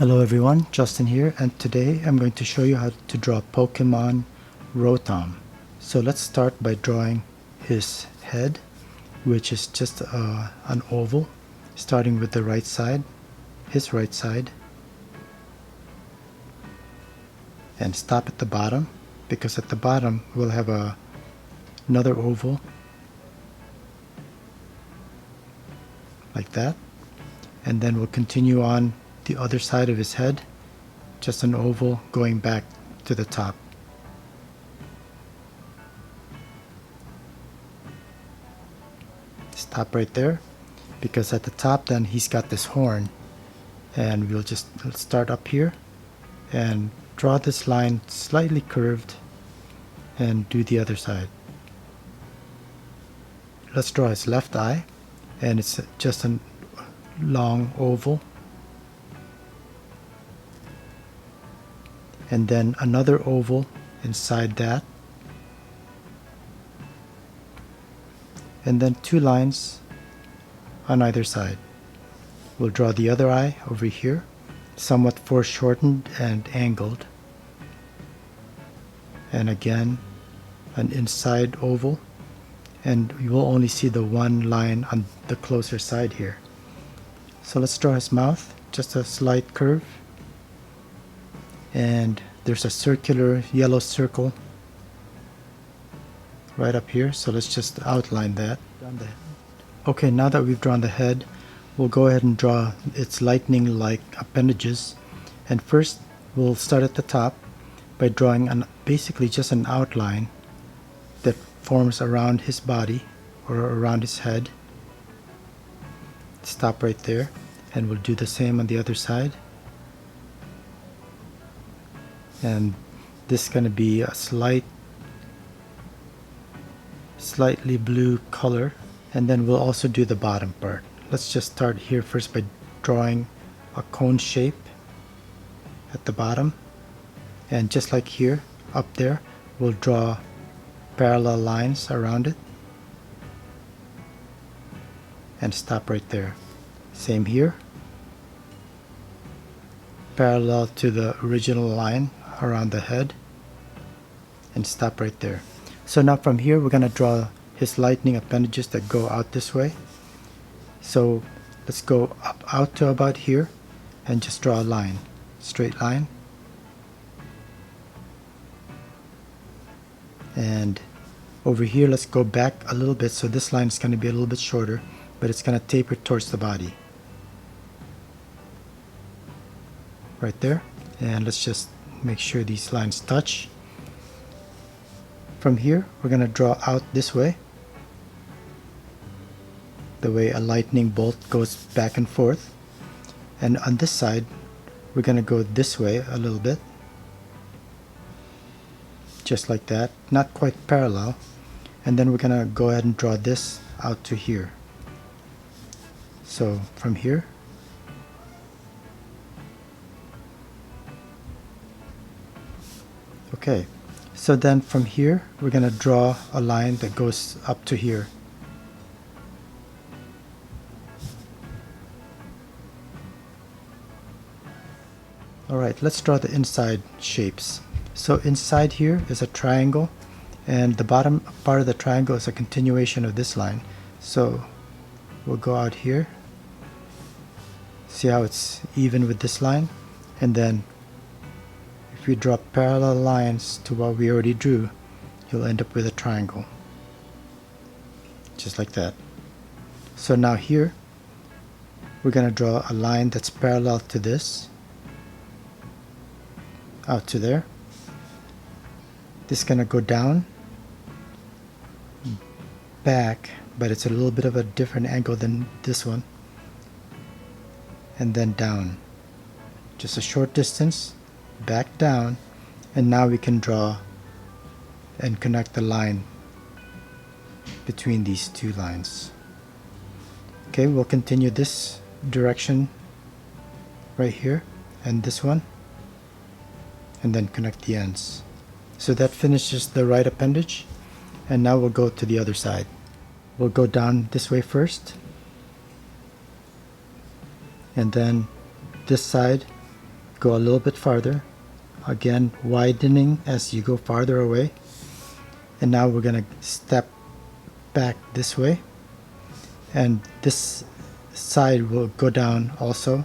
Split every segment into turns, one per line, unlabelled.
Hello everyone, Justin here, and today I'm going to show you how to draw Pokemon ROTOM. So let's start by drawing his head, which is just an oval, starting with the right side, his right side, and stop at the bottom, because at the bottom we'll have another oval, like that, and then we'll continue on the other side of his head, just an oval going back to the top. Stop right there, because at the top then he's got this horn, and we'll just start up here and draw this line slightly curved and do the other side. Let's draw his left eye, and it's just a long oval, and then another oval inside that, and then two lines on either side. We'll draw the other eye over here, somewhat foreshortened and angled, and again an inside oval, and you will only see the one line on the closer side here. So let's draw his mouth, just a slight curve, and there's a circular yellow circle right up here, so let's just outline that. Okay, now that we've drawn the head, we'll go ahead and draw its lightning-like appendages, and first we'll start at the top by drawing basically just an outline that forms around his body or around his head. Stop right there, and we'll do the same on the other side. And this is going to be a slightly blue color, and then we'll also do the bottom part. Let's just start here first by drawing a cone shape at the bottom, and just like here up there, we'll draw parallel lines around it and stop right there. Same here, parallel to the original line around the head, and stop right there. So now from here we're going to draw his lightning appendages that go out this way. So let's go out to about here and just draw a line, straight line, and over here let's go back a little bit, so this line is going to be a little bit shorter, but it's going to taper towards the body right there. And let's just make sure these lines touch. From here we're going to draw out this way, the way a lightning bolt goes back and forth, and on this side we're going to go this way a little bit, just like that, not quite parallel, and then we're going to go ahead and draw this out to here. So from here, okay, so then from here we're going to draw a line that goes up to here. Alright, let's draw the inside shapes. So inside here is a triangle, and the bottom part of the triangle is a continuation of this line. So we'll go out here, see how it's even with this line, and then if you draw parallel lines to what we already drew, you'll end up with a triangle, just like that. So now here we're going to draw a line that's parallel to this, out to there. This is going to go down, back, but it's a little bit of a different angle than this one, and then down, just a short distance, back down, and now we can draw and connect the line between these two lines. Okay, we'll continue this direction right here and this one, and then connect the ends. So that finishes the right appendage, and now we'll go to the other side. We'll go down this way first, and then this side go a little bit farther, again widening as you go farther away. And now we're gonna step back this way, and this side will go down also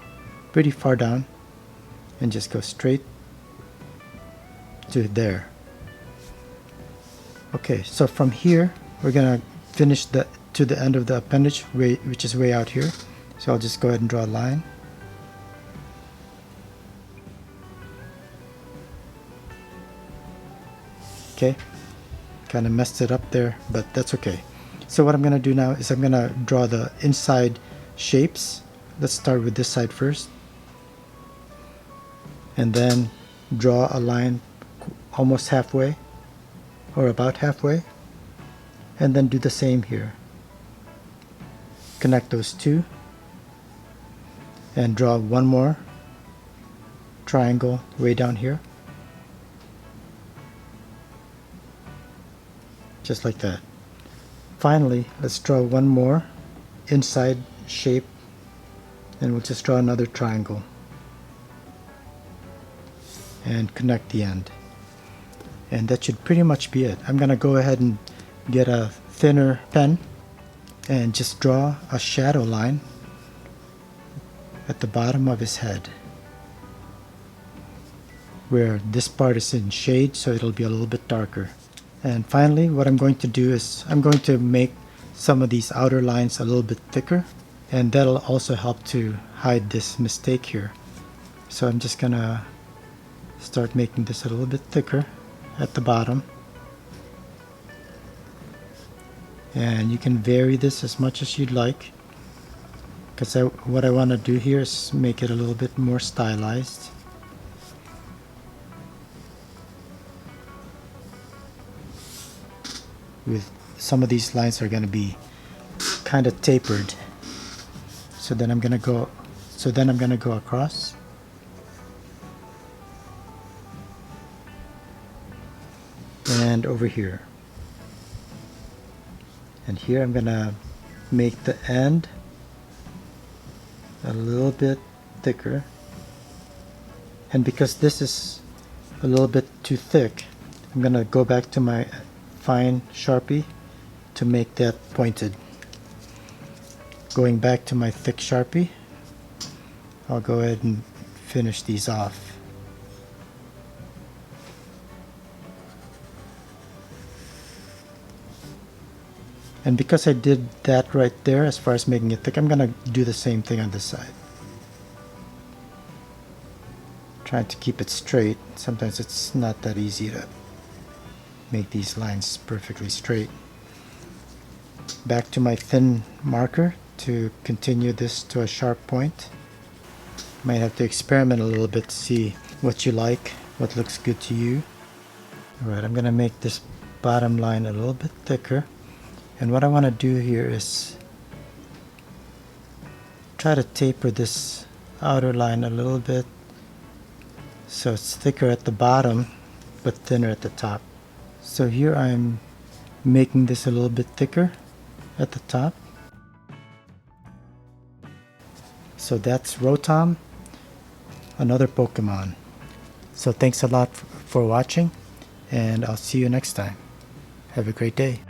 pretty far down and just go straight to there. Okay, so from here we're gonna finish to the end of the appendage, which is way out here. So I'll just go ahead and draw a line. Okay, kind of messed it up there, but that's okay. So what I'm gonna do now is I'm gonna draw the inside shapes. Let's start with this side first, and then draw a line almost halfway or about halfway, and then do the same here. Connect those two and draw one more triangle way down here, just like that. Finally, let's draw one more inside shape, and we'll just draw another triangle and connect the end. And that should pretty much be it. I'm gonna go ahead and get a thinner pen and just draw a shadow line at the bottom of his head, where this part is in shade, so it'll be a little bit darker. And finally, what I'm going to do is I'm going to make some of these outer lines a little bit thicker, and that'll also help to hide this mistake here. So I'm just gonna start making this a little bit thicker at the bottom, and you can vary this as much as you'd like, because what I want to do here is make it a little bit more stylized. With some of these lines are going to be kind of tapered, so then I'm going to go across, and over here, and here I'm going to make the end a little bit thicker, and because this is a little bit too thick, I'm going to go back to my fine Sharpie to make that pointed. Going back to my thick Sharpie, I'll go ahead and finish these off. And because I did that right there as far as making it thick, I'm gonna do the same thing on this side. Trying to keep it straight. Sometimes it's not that easy to make these lines perfectly straight. Back to my thin marker to continue this to a sharp point. Might have to experiment a little bit to see what you like, what looks good to you. Alright, I'm gonna make this bottom line a little bit thicker, and what I want to do here is try to taper this outer line a little bit so it's thicker at the bottom but thinner at the top. So here I'm making this a little bit thicker at the top. So that's ROTOM, another Pokemon. So thanks a lot for watching, and I'll see you next time. Have a great day.